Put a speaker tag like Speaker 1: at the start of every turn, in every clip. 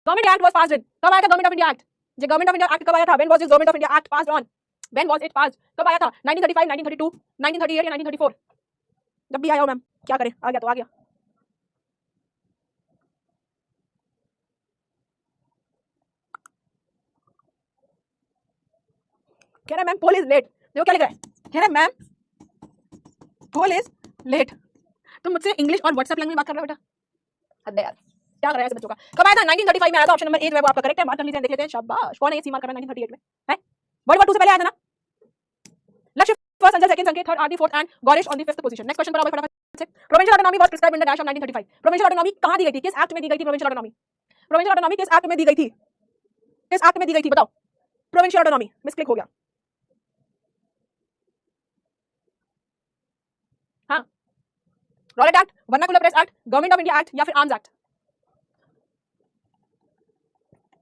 Speaker 1: Government act was passed in, कब आया था गवर्नमेंट ऑफ इंडिया एक्ट? जो गवर्नमेंट ऑफ इंडिया एक्ट कब आया था? When was this government of India act passed on? When was it passed? कब आया था? 1935, 1932, 1938 या 1934? जब भी आया हो मैम, क्या करें, आ गया तो आ गया। कह रहा है मैम पोल इज लेट, देखो क्या लिख रहा है, कह रहा है मैम पोल इज लेट। तुम मुझसे इंग्लिश और व्हाट्सएप लैंग्वेज में बात कर रहे हो बेटा, हद है यार, क्या कर रहा है ऐसे बच्चों का। कब आया था? 1935 में आया था, ऑप्शन नंबर 8 जो है वो आपका करेक्ट है। मार्क कर लीजिए, देख लेते हैं, शाबाश। कौन है ये सी मार्क कर रहा है 1938 में? है वर्ल्ड वॉर 2 से पहले आया था ना। Lakshya first, Anjal second, Sanket third, Aarti fourth and Gaurish on the fifth position. Next question पर आओ फटाफट से। Provincial autonomy was prescribed in the dash of 1935। Provincial autonomy कहां दी गई थी, किस एक्ट में दी गई थी प्रोविंशियल ऑटोनॉमी? प्रोविंशियल ऑटोनॉमी किस एक्ट में दी गई थी, किस एक्ट में दी गई थी बताओ? प्रोविंशियल ऑटोनॉमी मिसक्लिक हो गया। हाँ, Rowlatt Act, vernacular press act, government of India act या फिर आर्म्स एक्ट?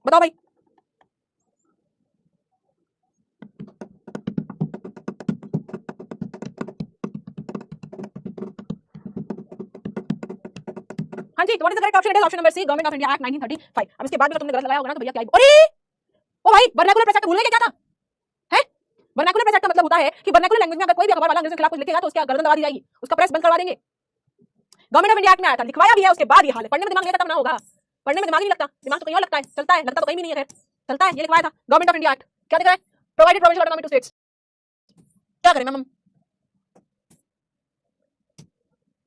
Speaker 1: बताओ भाई। हाँ जी, what is the correct option? It is option number C, government of India act 1935। अब इसके बाद भी तुमने गलत लगाया होगा ना तो भैया क्या, अरे ओ भाई, वर्नाकुलर प्रेस एक्ट भूल गए क्या था? है वर्नाकुलर प्रेस एक्ट का मतलब होता है कि वर्नाकुलर लैंग्वेज में अगर कोई भी अखबार वाला अंग्रेजों के खिलाफ कुछ लिखेगा तो उसकी गर्दन दबा दी जाएगी, उसका प्रेस बंद करवा देंगे। गवर्नमेंट ऑफ इंडिया एक्ट में आया था, लिखवाया भी है, उसके बाद ये हाल है। पढ़ने में दिमाग नहीं लगता, ना होगा पढ़ने में दिमाग नहीं लगता, दिमाग तो कहीं और लगता है, चलता है, लगता तो कहीं भी नहीं है, खैर चलता है। ये लिखवाया था गवर्नमेंट ऑफ इंडिया एक्ट, क्या दिख रहा है? Provided provincial autonomy to states. क्या करें ma'am?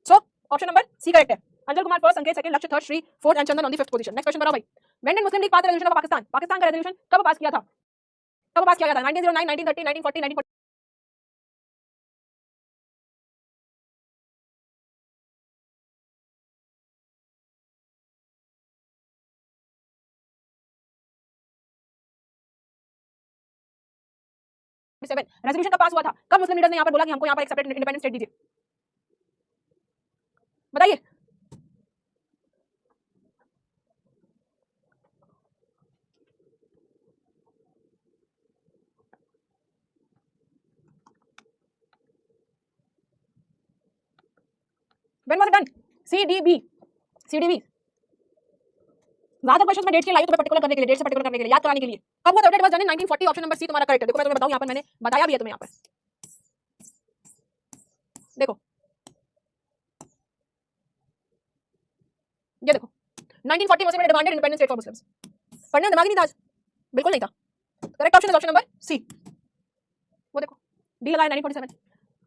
Speaker 1: So option number C correct है। Anjal Kumar first, Sanket second, Lakshya third, Shri fourth and Chandan on the fifth position. Next question पर आओ भाई। When did Muslim League pass the resolution of Pakistan? Pakistan का रेजोल्यूशन कब पास किया था, कब पास किया गया था? 1909, 1930, 1940, 1940? रेजोल्यूशन कब पास हुआ था? कब मुस्लिम लीडर ने यहाँ पर बोला कि हमको यहाँ पर एक सेपरेट इंडिपेंडेंट स्टेट दीजिए? बताइए। When was it done? CDB, CDB. ज्यादा क्वेश्चन में डेट के लाई तुम्हें पर्टिकुलर करने के लिए, डेट से पर्टिकुलर करने के लिए, याद कराने के लिए। कब हुआ था? Date was done in 1940, option number C तुम्हारा करेक्ट है। देखो मैं तुम्हें बताऊं, यहाँ पर मैंने बताया भी है तुम्हें, यहाँ पर देखो, ये देखो 1940 Muslim demanded independent state for Muslims. पढ़ने में दिमाग नहीं था आज, बिल्कुल नहीं था। Correct option is option number C. वो देखो डी लगाया 1947।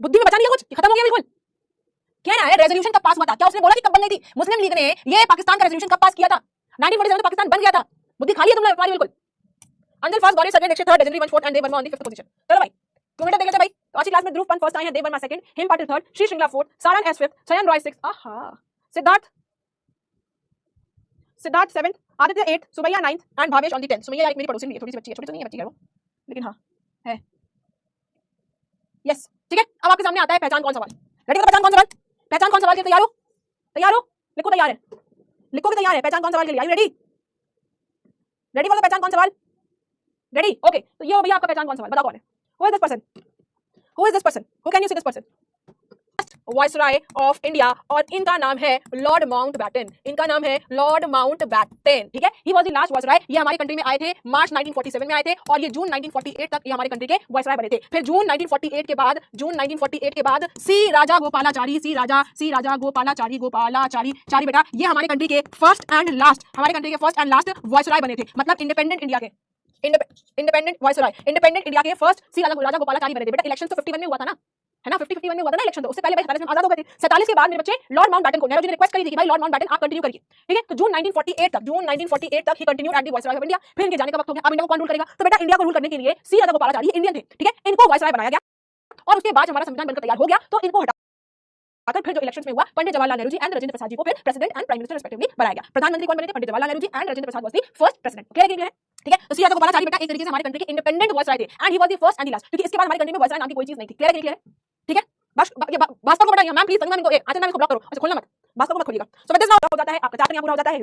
Speaker 1: बुद्धि में बचा नहीं है कुछ, खत्म हो गया बिल्कुल। क्या है रेजोल्यूशन कब पास हुआ था? क्या उसने बोला कि कब बन गई थी? मुस्लिम लीग ने ये पाकिस्तान का रेजोल्यूशन कब पास किया था? 1947 तो पाकिस्तान बन गया था। बुद्धि खाली है तुम लोग बिल्कुल। Anjal first, Gauri second, next third, legendary Vansh fourth and Dev Verma on the fifth position. चलो भाई 2 मिनट देख लेते भाई। तो आज की क्लास में ध्रुव पंत फर्स्ट आए हैं, Dev Verma second, Him Patil third, Shri Shringla fourth, Saran S fifth, Sayan Roy sixth, आहा Siddharth seventh, Aditya eighth, Sumaiya ninth and Bhavesh on the 10th। Sumaiya एक मेरी पड़ोसी है, थोड़ी सी बच्ची है, छोटी तो नहीं है बच्ची है वो, लेकिन हाँ है। यस ठीक है। अब आपके सामने आता है पहचान कौन सवाल। रेडी हो? पहचान कौन सवाल, पहचान कौन सवाल के तैयार हो? तैयार हो? लिखो तैयार है, लिखो कि तैयार है पहचान कौन सवाल के लिए। रेडी, रेडी फॉर द पहचान कौन सवाल? Ready okay. तो ये हो भैया आपका पहचान कौन सवाल, बताओ कौन है? Who is this person, who is this person, who can you see this person? Viceroy of India, और इनका नाम है लॉर्ड माउंटबैटन। इनका नाम है लॉर्ड माउंटबैटन, ठीक है। He was the last viceroy. ये हमारी कंट्री में आए थे मार्च 1947 में आए थे, और ये जून 1948 तक ये हमारी कंट्री के वाइसराय बने थे। फिर जून 1948 के बाद सी राजा गोपालाचारी, सी राजा गोपालाचारी बेटा, ये हमारी कंट्री के फर्स्ट एंड लास्ट वाइसराय बने थे। मतलब इंडिपेंडेंट इंडिया के इंडिपेंडेंट वाइसराय, इंडिपेंडेंट इंडिया के फर्स्ट सी राजा गोपालाचारी बने थे। बेटा इलेक्शन तो 51 में हुआ था ना, है ना, 50-51 में हुआ था ना इलेक्शन। तो उससे पहले भाई 47 में आजाद हो गए थे। 47 के बाद मेरे बच्चे लॉर्ड माउंटबैटन को, नेहरू जी ने रिक्वेस्ट करी थी कि भाई लॉर्ड माउंटबैटन आप कंटिन्यू करिए, ठीक है। तो जून 1948 तक ही continue at the viceroy of India. फिर इनके जाने का वक्त हो गया। अब इंडिया को कौन रूल करेगा? तो बेटा इंडिया को रूल करने के लिए सी राजा गोपालाचारी इंडियन थे, ठीक है, इनको वाइसराय बनाया गया। और उसके बाद हमारा संविधान बनकर तैयार हो गया, तो इनको हटा फिर जो इलेक्शंस में हुआ, पंडित जवाहरलाल नेहरू जी एंड राजेंद्र प्रसाद जी को फिर president and prime minister respectively बनाया गया। प्रधानमंत्री कौन बने थे? Pandit Jawaharlal Nehru ji and Rajendra Prasad was the first president. Clear है? ठीक है। तो सी राजा गोपालाचारी बेटा एक तरीके से हमारी कंट्री के इंडिपेंडेंट वाइसराय थे, and he was the first and the last, क्योंकि इसके बाद हमारी कंट्री में वाइसराय नाम की कोई चीज नहीं थी। क्लियर है? ठीक है। भास्कर को बताइए मैम प्लीज, संगमा इनको आचार्य नाम को ब्लॉक करो। अच्छा खोलना मत, भास्कर को मत खोलिएगा। सो विद दिस नाउ हो जाता है आपका चैप्टर यहाँ पूरा हो जाता है हिस्ट्री